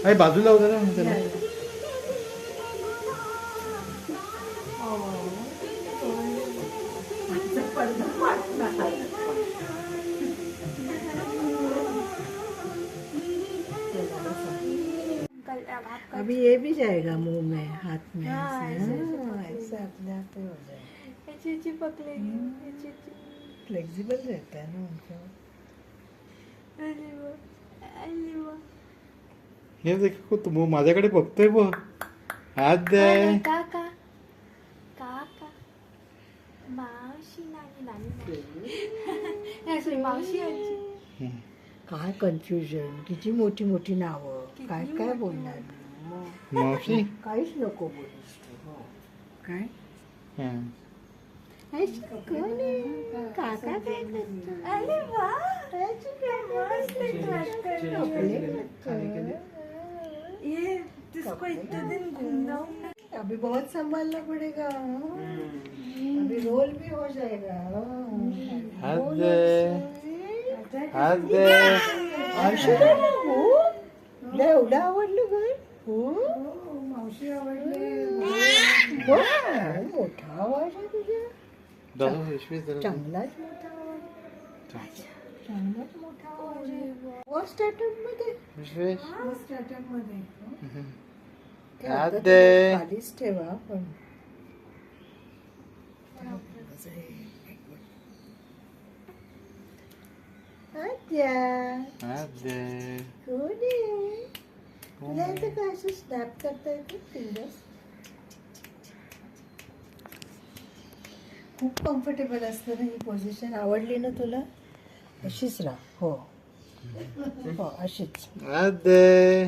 अरे बाजूला होता ना त्याला. अभी ये भी जाएगा मुंह में, हाथ में ऐसे अपने आप ही हो जाएगा. फ्लेक्सिबल रहता है ना उनका. हे देख तू माझ्याकडे बघतोय बघ. हात दे. काका काका मावशी नानी मावशी आजी. काय कन्फ्युजन, किती मोठी मोठी नावं, काय काय बोलणार. मावशी. काहीच नको बोलूस तू. काय काका काय करतो. अरे वा ये जिसको इतने दिन घूमना. अभी बहुत संभालना पड़ेगा. अभी रोल भी हो जाएगा. हात दे. हात दे. एवढं आवडलं घर. मावशी आवडले. मोठा आवाज आहे तुझ्या. चांगलाच मोठा आवाज. चांगलाच मोठा आवाज आहे. फर्स्ट अटेम्प्ट मध्ये. फर्स्ट अटेम्प्ट मध्ये. हात दे. खालीच ठेवा पण. हात दे. तुला इथं काय असं स्नॅप करता येतं फिंगर्स. खूप कम्फर्टेबल असतं ना ही पोझिशन. आवडली ना तुला. अशीच राहा. हो हो अशीच. हात दे.